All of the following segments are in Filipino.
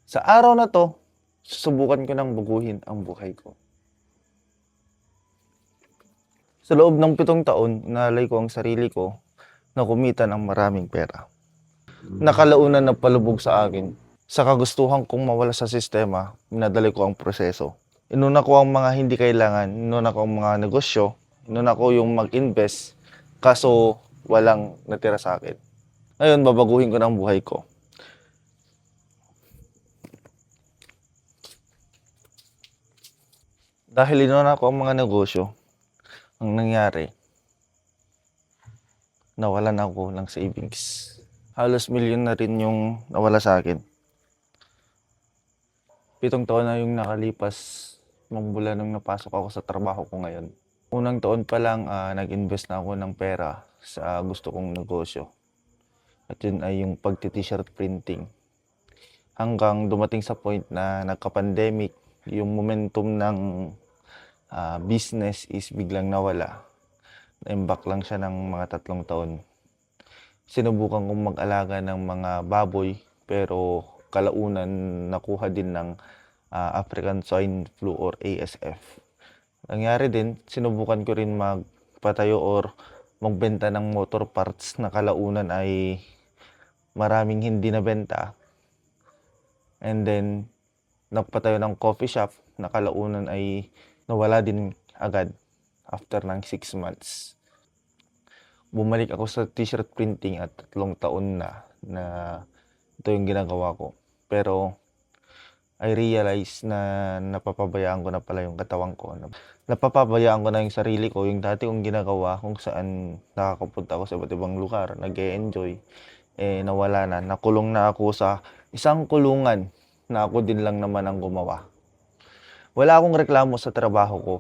Sa araw na 'to, susubukan ko ng baguhin ang buhay ko. Sa loob ng 7 taon, inalay ko ang sarili ko na kumita ng maraming pera. Nakalaunan na palubog sa akin. Sa kagustuhan kong mawala sa sistema, minadali ko ang proseso. Inuna ko ang mga hindi kailangan, inuna ko ang mga negosyo, inuna ko yung mag-invest, kaso walang natira sa akin. Ngayon, babaguhin ko ng buhay ko. Dahil inuna ko ang mga negosyo, ang nangyari, nawalan ako ng savings. Halos milyon na rin yung nawala sa akin. 7 taon na yung nakalipas mula nung napasok ako sa trabaho ko ngayon. Unang taon pa lang, nag-invest na ako ng pera sa gusto kong negosyo. At yun ay yung pagti-t-shirt printing. Hanggang dumating sa point na nagka-pandemic, yung momentum ng business is biglang nawala. Na-imbak lang siya ng mga 3 taon. Sinubukan kong mag-alaga ng mga baboy, pero kalaunan nakuha din ng African Swine Flu or ASF. Nangyari din, sinubukan ko rin magpatayo or magbenta ng motor parts na kalaunan ay maraming hindi nabenta. And then, nagpatayo ng coffee shop na kalaunan ay nawala din agad after ng 6 months. Bumalik ako sa t-shirt printing at 3 taon na ito yung ginagawa ko. Pero I realize na napapabayaan ko na pala yung katawan ko. Napapabayaan ko na yung sarili ko, yung dati kong ginagawa kung saan nakakapunta ako sa iba't ibang lugar, nag-e-enjoy, nawala na. Nakulong na ako sa isang kulungan na ako din lang naman ang gumawa. Wala akong reklamo sa trabaho ko,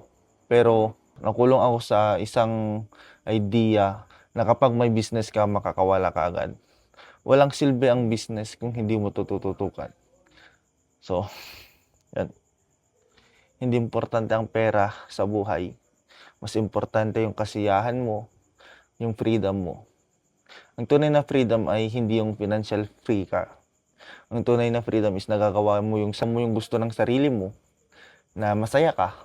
pero nakulong ako sa isang idea na kapag may business ka, makakawala ka agad. Walang silbi ang business kung hindi mo tututukan. So, yan. Hindi importante ang pera sa buhay. Mas importante yung kasiyahan mo, yung freedom mo. Ang tunay na freedom ay hindi yung financial free ka. Ang tunay na freedom is nagagawa mo yung gusto ng sarili mo, na masaya ka,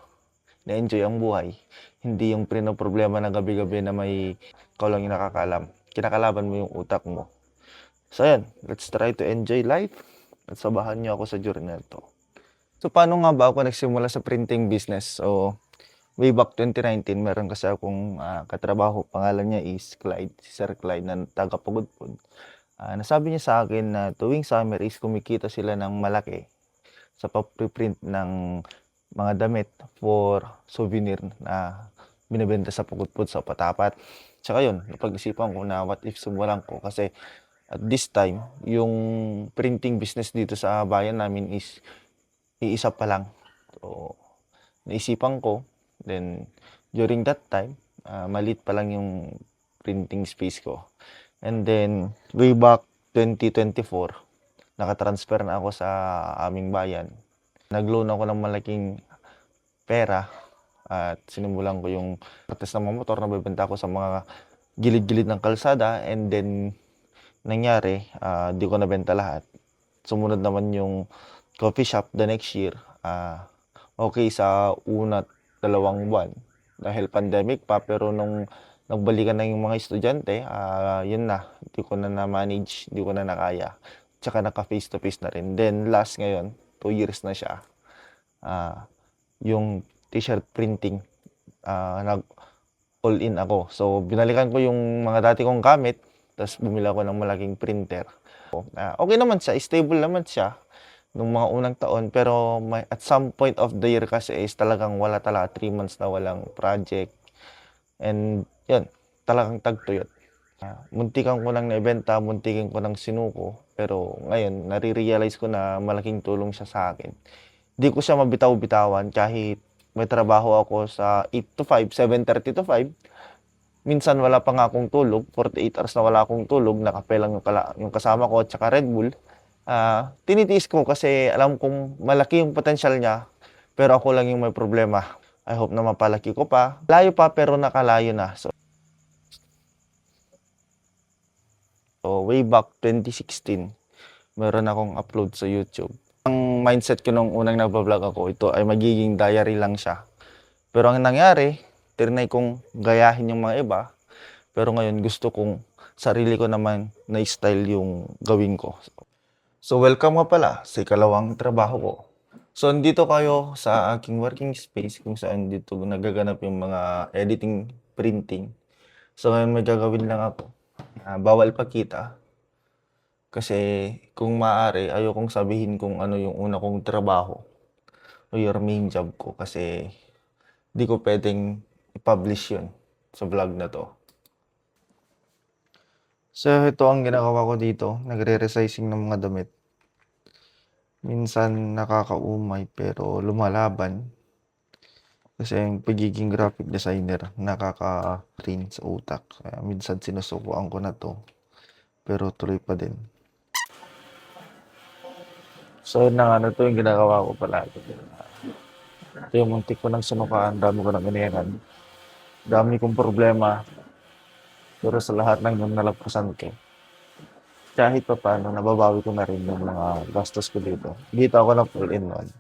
na-enjoy ang buhay. Hindi yung problema na gabi-gabi na may ikaw lang yung nakakaalam. Kinakalaban mo yung utak mo. So yan, let's try to enjoy life at sabahan niyo ako sa journey na ito. So paano nga ba ako nagsimula sa printing business? So way back 2019, meron kasi akong katrabaho, pangalan niya is Clyde, si Sir Clyde na taga Pagudpud. Nasabi niya sa akin na tuwing summer is kumikita sila ng malaki sa pag-print ng mga damit for souvenir na binibenta sa Pagudpud sa Patapat. Tsaka yun, napag-isipan ko na what if sumulan ko, kasi at this time, yung printing business dito sa bayan namin is iisa pa lang. So, naisipan ko, then during that time, maliit pa lang yung printing space ko. And then, way back 2024, nakatransfer na ako sa aming bayan. Nag-loan ako ng malaking pera at sinimulan ko yung artist ng mga motor na bibenta ko sa mga gilid-gilid ng kalsada. And then, nangyari, di ko nabenta lahat. Sumunod naman yung coffee shop the next year. Okay sa una 2 buwan dahil pandemic pa, pero nung nagbalikan na yung mga estudyante, yun na, di ko na na-manage, di ko na nakaya. Tsaka naka face to face na rin. Then last ngayon, 2 years na siya. Yung t-shirt printing, nag all in ako. So binalikan ko yung mga dati kong gamit, tapos bumili ako ng malaking printer. Okay naman siya, stable naman siya nung mga unang taon, pero at some point of the year kasi is talagang wala talaga, 3 months na walang project. And yun, talagang tagtuyot. Muntikan ko nang naibenta, muntikan ko nang sinuko, pero ngayon nare-realize ko na malaking tulong siya sa akin. Di ko siya mabitaw-bitawan kahit may trabaho ako sa 8 to 5, 7:30 to 5. Minsan wala pa nga akong tulog, 48 hours na wala akong tulog, nakape lang yung kasama ko at saka Red Bull. Tinitiis ko kasi alam kong malaki yung potential niya, pero ako lang yung may problema. I hope na mapalaki ko pa. Layo pa pero nakalayo na. So way back 2016, meron akong upload sa YouTube. Ang mindset ko nung unang nagba-vlog ako, ito ay magiging diary lang siya. Pero ang nangyari, tinry kong gayahin yung mga iba. Pero ngayon gusto kong sarili ko naman na style yung gawin ko. So welcome nga pala sa ikalawang trabaho ko. So andito kayo sa aking working space kung saan dito nagaganap yung mga editing, printing. So ngayon may gagawin lang ako. Bawal pakita. Kasi kung maaari, ayokong sabihin kung ano yung una kong trabaho o your main job ko kasi di ko pwedeng i-publish yun sa vlog na to. So ito ang ginagawa ko dito, nagre-resizing ng mga damit. Minsan nakakaumay pero lumalaban. Kasi yung pagiging graphic designer nakaka-rin sa utak. Kaya minsan sinusukuan ko na to pero tuloy pa din. So ano to yung ginagawa ko palagi. Ito yung muntik ko ng sunukaan, dami ko ng inihan. Dami kong problema. Pero sa lahat ng yung nalagpasan ko, kahit pa paano, nababawi ko na rin yung mga gastos ko dito. Dito ako na full in one.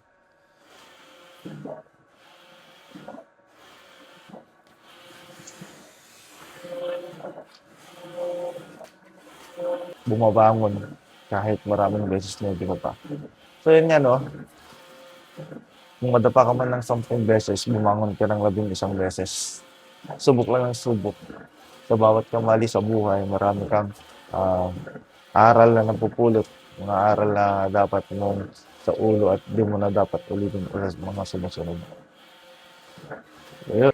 Bumabangon kahit maraming beses na hindi ko pa. So yun nga no, kung madapa ka man ng 10 beses, bumangon ka ng 11 beses. Subok lang ng subok. Sa bawat kamali sa buhay, marami kang ah, aral na napupulot. Mga aral na dapat mong sa ulo at di mo na dapat ulitin pa sa mga sumusunod. Ayun.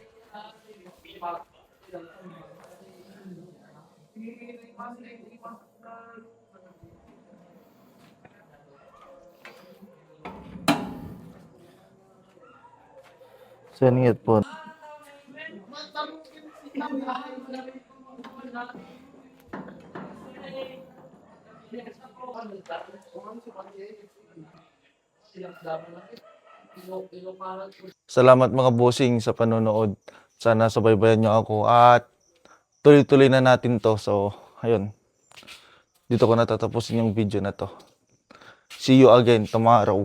So yun nga po. Salamat mga bossing sa panonood. Sana subaybayan niyo ako at tuloy-tuloy na natin to. So, ayun. Dito ko natatapusin yung video na to. See you again tomorrow.